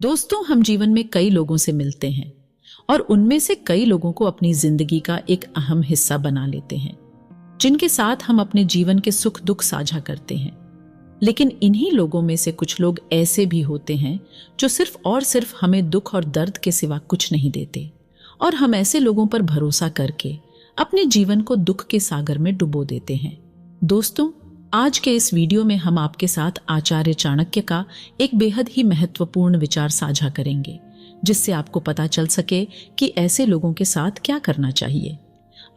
दोस्तों, हम जीवन में कई लोगों से मिलते हैं और उनमें से कई लोगों को अपनी जिंदगी का एक अहम हिस्सा बना लेते हैं, जिनके साथ हम अपने जीवन के सुख दुख साझा करते हैं। लेकिन इन्हीं लोगों में से कुछ लोग ऐसे भी होते हैं जो सिर्फ और सिर्फ हमें दुख और दर्द के सिवा कुछ नहीं देते, और हम ऐसे लोगों पर भरोसा करके अपने जीवन को दुख के सागर में डुबो देते हैं। दोस्तों, आज के इस वीडियो में हम आपके साथ आचार्य चाणक्य का एक बेहद ही महत्वपूर्ण विचार साझा करेंगे, जिससे आपको पता चल सके कि ऐसे लोगों के साथ क्या करना चाहिए।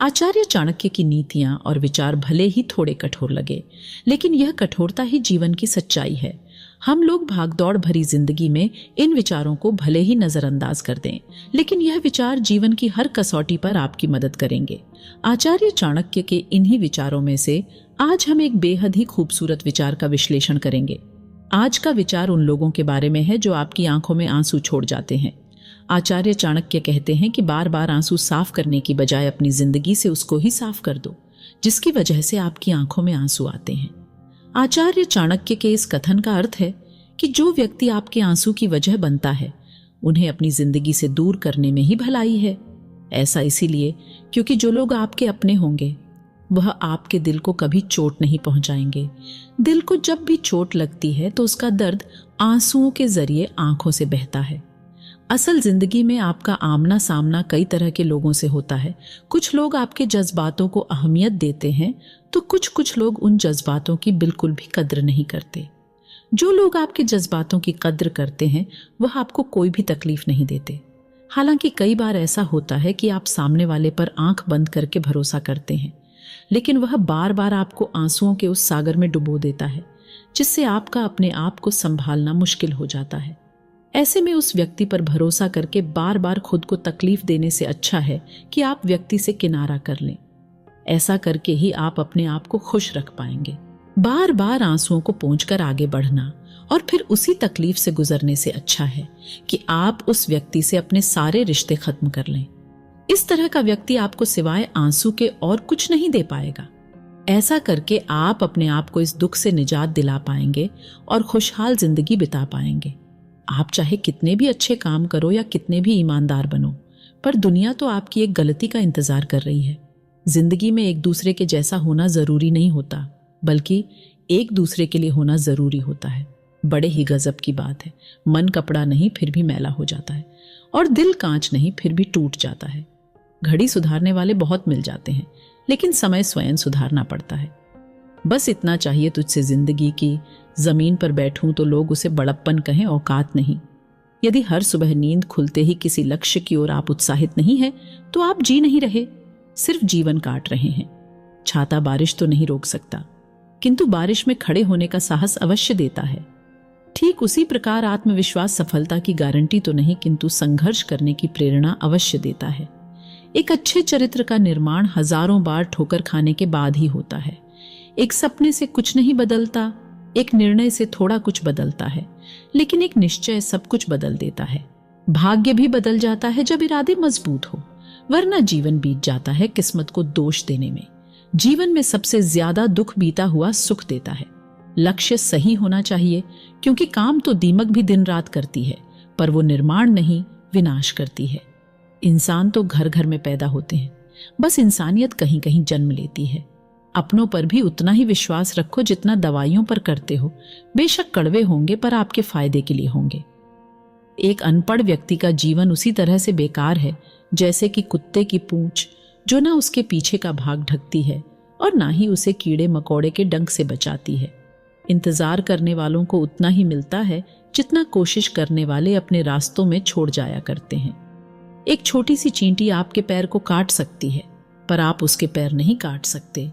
आचार्य चाणक्य की नीतियां और विचार भले ही थोड़े कठोर लगे, लेकिन यह कठोरता ही जीवन की सच्चाई है। हम लोग भागदौड़ भरी जिंदगी में इन विचारों को भले ही नजरअंदाज कर दें, लेकिन यह विचार जीवन की हर कसौटी पर आपकी मदद करेंगे। आचार्य चाणक्य के इन्हीं विचारों में से आज हम एक बेहद ही खूबसूरत विचार का विश्लेषण करेंगे। आज का विचार उन लोगों के बारे में है जो आपकी आंखों में आंसू छोड़ जाते हैं। आचार्य चाणक्य कहते हैं कि बार बार आंसू साफ करने की बजाय अपनी जिंदगी से उसको ही साफ कर दो, जिसकी वजह से आपकी आंखों में आंसू आते हैं। आचार्य चाणक्य के इस कथन का अर्थ है कि जो व्यक्ति आपके आंसू की वजह बनता है, उन्हें अपनी जिंदगी से दूर करने में ही भलाई है। ऐसा इसीलिए क्योंकि जो लोग आपके अपने होंगे वह आपके दिल को कभी चोट नहीं पहुंचाएंगे। दिल को जब भी चोट लगती है तो उसका दर्द आंसुओं के जरिए आंखों से बहता है। असल जिंदगी में आपका आमना सामना कई तरह के लोगों से होता है। कुछ लोग आपके जज्बातों को अहमियत देते हैं, तो कुछ लोग उन जज्बातों की बिल्कुल भी कद्र नहीं करते। जो लोग आपके जज्बातों की कद्र करते हैं वह आपको कोई भी तकलीफ नहीं देते। हालांकि कई बार ऐसा होता है कि आप सामने वाले पर आंख बंद करके भरोसा करते हैं, लेकिन वह बार बार आपको आंसुओं के उस सागर में डुबो देता है, जिससे आपका अपने आप को संभालना मुश्किल हो जाता है। ऐसे में उस व्यक्ति पर भरोसा करके बार बार खुद को तकलीफ देने से अच्छा है कि आप व्यक्ति से किनारा कर लें। ऐसा करके ही आप अपने आप को खुश रख पाएंगे। बार बार आंसुओं को पोंछकर आगे बढ़ना और फिर उसी तकलीफ से गुजरने से अच्छा है कि आप उस व्यक्ति से अपने सारे रिश्ते खत्म कर लें। इस तरह का व्यक्ति आपको सिवाय आंसू के और कुछ नहीं दे पाएगा। ऐसा करके आप अपने आप को इस दुख से निजात दिला पाएंगे और खुशहाल जिंदगी बिता पाएंगे। आप चाहे कितने भी अच्छे काम करो या कितने भी ईमानदार बनो, पर दुनिया तो आपकी एक गलती का इंतजार कर रही है। जिंदगी में एक दूसरे के जैसा होना जरूरी नहीं होता, बल्कि एक दूसरे के लिए होना जरूरी होता है। बड़े ही गजब की बात है, मन कपड़ा नहीं फिर भी मैला हो जाता है, और दिल कांच नहीं फिर भी टूट जाता है। घड़ी सुधारने वाले बहुत मिल जाते हैं, लेकिन समय स्वयं सुधारना पड़ता है। बस इतना चाहिए तुझसे जिंदगी की, जमीन पर बैठूं तो लोग उसे बड़प्पन कहें, औकात नहीं। यदि हर सुबह नींद खुलते ही किसी लक्ष्य की ओर आप उत्साहित नहीं हैं, तो आप जी नहीं रहे, सिर्फ जीवन काट रहे हैं। छाता बारिश तो नहीं रोक सकता, किंतु बारिश में खड़े होने का साहस अवश्य देता है। ठीक उसी प्रकार आत्मविश्वास सफलता की गारंटी तो नहीं, किंतु संघर्ष करने की प्रेरणा अवश्य देता है। एक अच्छे चरित्र का निर्माण हजारों बार ठोकर खाने के बाद ही होता है। एक सपने से कुछ नहीं बदलता, एक निर्णय से थोड़ा कुछ बदलता है, लेकिन एक निश्चय सब कुछ बदल देता है। भाग्य भी बदल जाता है जब इरादे मजबूत हो, वरना जीवन बीत जाता है किस्मत को दोष देने में। जीवन में सबसे ज्यादा दुख बीता हुआ सुख देता है। लक्ष्य सही होना चाहिए, क्योंकि काम तो दीमक भी दिन रात करती है, पर वो निर्माण नहीं, विनाश करती है। इंसान तो घर घर में पैदा होते हैं, बस इंसानियत कहीं कहीं जन्म लेती है। अपनों पर भी उतना ही विश्वास रखो जितना दवाइयों पर करते हो। बेशक कड़वे होंगे, पर आपके फायदे के लिए होंगे। एक अनपढ़ व्यक्ति का जीवन उसी तरह से बेकार है जैसे कि कुत्ते की पूंछ, जो ना उसके पीछे का भाग ढकती है और ना ही उसे कीड़े मकोड़े के डंक से बचाती है। इंतजार करने वालों को उतना ही मिलता है जितना कोशिश करने वाले अपने रास्तों में छोड़ जाया करते हैं। एक छोटी सी चींटी आपके पैर को काट सकती है, पर आप उसके पैर नहीं काट सकते।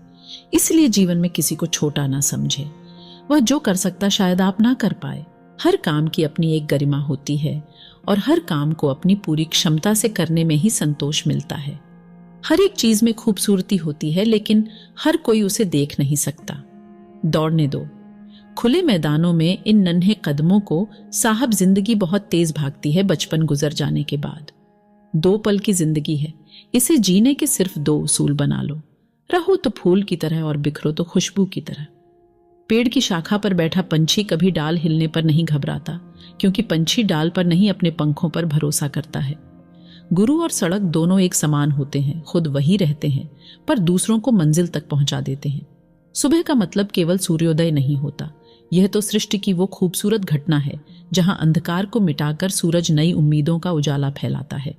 इसलिए जीवन में किसी को छोटा ना समझे। वह जो कर सकता शायद आप ना कर पाए। हर काम की अपनी एक गरिमा होती है, और हर काम को अपनी पूरी क्षमता से करने में ही संतोष मिलता है। हर एक चीज में खूबसूरती होती है, लेकिन हर कोई उसे देख नहीं सकता। दौड़ने दो। खुले मैदानों में इन नन्हे कदमों को साहब जिंदगी बहुत तेज भागती है बचपन गुजर जाने के बाद। 2 पल की जिंदगी है, इसे जीने के सिर्फ 2 उसूल बना लो। रहो तो फूल की तरह और बिखरो तो खुशबू की तरह। पेड़ की शाखा पर बैठा पंछी कभी डाल हिलने पर नहीं घबराता, क्योंकि पंछी डाल पर नहीं अपने पंखों पर भरोसा करता है। गुरु और सड़क दोनों एक समान होते हैं, खुद वही रहते हैं पर दूसरों को मंजिल तक पहुंचा देते हैं। सुबह का मतलब केवल सूर्योदय नहीं होता, यह तो सृष्टि की वो खूबसूरत घटना है जहां अंधकार को मिटाकर सूरज नई उम्मीदों का उजाला फैलाता है।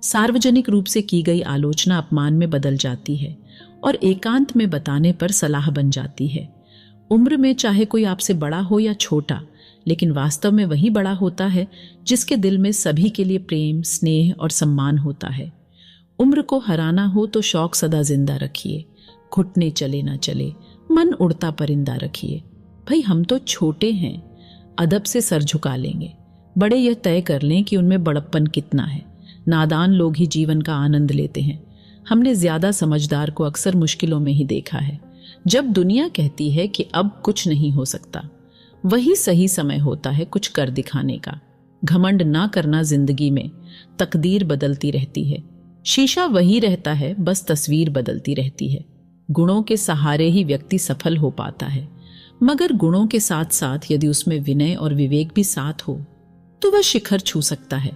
सार्वजनिक रूप से की गई आलोचना अपमान में बदल जाती है और एकांत में बताने पर सलाह बन जाती है। उम्र में चाहे कोई आपसे बड़ा हो या छोटा, लेकिन वास्तव में वही बड़ा होता है जिसके दिल में सभी के लिए प्रेम, स्नेह और सम्मान होता है। उम्र को हराना हो तो शौक सदा जिंदा रखिए, घुटने चले ना चले, मन उड़ता परिंदा रखिए। भाई हम तो छोटे हैं, अदब से सर झुका लेंगे। बड़े यह तय कर लें कि उनमें बड़प्पन कितना है। नादान लोग ही जीवन का आनंद लेते हैं। हमने ज्यादा समझदार को अक्सर मुश्किलों में ही देखा है। जब दुनिया कहती है कि अब कुछ नहीं हो सकता, वही सही समय होता है कुछ कर दिखाने का। घमंड ना करना जिंदगी में, तकदीर बदलती रहती है। शीशा वही रहता है, बस तस्वीर बदलती रहती है। गुणों के सहारे ही व्यक्ति सफल हो पाता है, मगर गुणों के साथ साथ यदि उसमें विनय और विवेक भी साथ हो तो वह शिखर छू सकता है।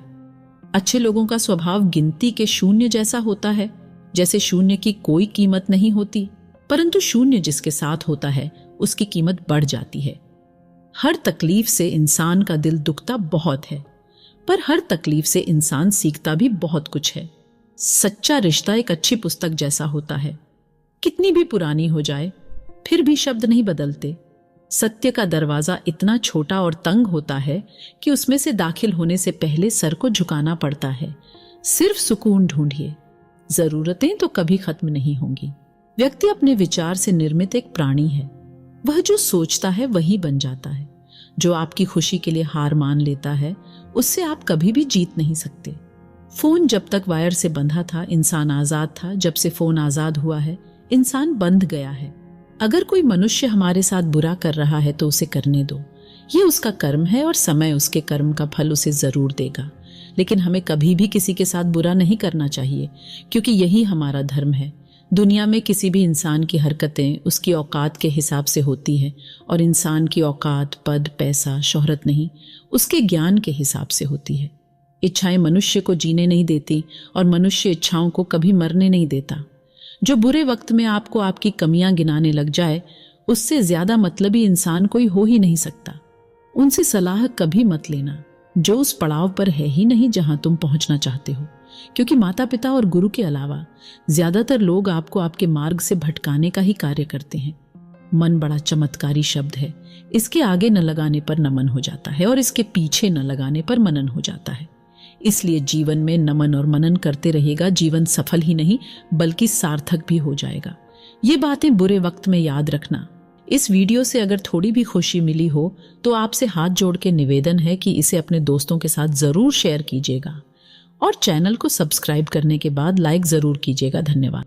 अच्छे लोगों का स्वभाव गिनती के शून्य जैसा होता है, जैसे शून्य की कोई कीमत नहीं होती, परंतु शून्य जिसके साथ होता है उसकी कीमत बढ़ जाती है। हर तकलीफ से इंसान का दिल दुखता बहुत है, पर हर तकलीफ से इंसान सीखता भी बहुत कुछ है। सच्चा रिश्ता एक अच्छी पुस्तक जैसा होता है, कितनी भी पुरानी हो जाए फिर भी शब्द नहीं बदलते। सत्य का दरवाजा इतना छोटा और तंग होता है कि उसमें से दाखिल होने से पहले सर को झुकाना पड़ता है। सिर्फ सुकून ढूंढिए, जरूरतें तो कभी खत्म नहीं होंगी। व्यक्ति अपने विचार से निर्मित एक प्राणी है। वह जो सोचता है वही बन जाता है। जो आपकी खुशी के लिए हार मान लेता है उससे आप कभी भी जीत नहीं सकते। फोन जब तक वायर से बंधा था इंसान आजाद था, जब से फोन आजाद हुआ है इंसान बंध गया है। अगर कोई मनुष्य हमारे साथ बुरा कर रहा है तो उसे करने दो, ये उसका कर्म है और समय उसके कर्म का फल उसे जरूर देगा। लेकिन हमें कभी भी किसी के साथ बुरा नहीं करना चाहिए, क्योंकि यही हमारा धर्म है। दुनिया में किसी भी इंसान की हरकतें उसकी औकात के हिसाब से होती है और इंसान की औकात पद, पैसा, शोहरत नहीं, उसके ज्ञान के हिसाब से होती है। इच्छाएं मनुष्य को जीने नहीं देती और मनुष्य इच्छाओं को कभी मरने नहीं देता। जो बुरे वक्त में आपको आपकी कमियां गिनाने लग जाए उससे ज्यादा मतलबी इंसान कोई हो ही नहीं सकता। उनसे सलाह कभी मत लेना जो उस पड़ाव पर है ही नहीं जहां तुम पहुंचना चाहते हो, क्योंकि माता पिता और गुरु के अलावा ज्यादातर लोग आपको आपके मार्ग से भटकाने का ही कार्य करते हैं। मन बड़ा चमत्कारी शब्द है, इसके आगे न लगाने पर नमन हो जाता है और इसके पीछे न लगाने पर मनन हो जाता है। इसलिए जीवन में नमन और मनन करते रहेगा, जीवन सफल ही नहीं बल्कि सार्थक भी हो जाएगा। ये बातें बुरे वक्त में याद रखना। इस वीडियो से अगर थोड़ी भी खुशी मिली हो तो आपसे हाथ जोड़ के निवेदन है कि इसे अपने दोस्तों के साथ जरूर शेयर कीजिएगा और चैनल को सब्सक्राइब करने के बाद लाइक जरूर कीजिएगा। धन्यवाद।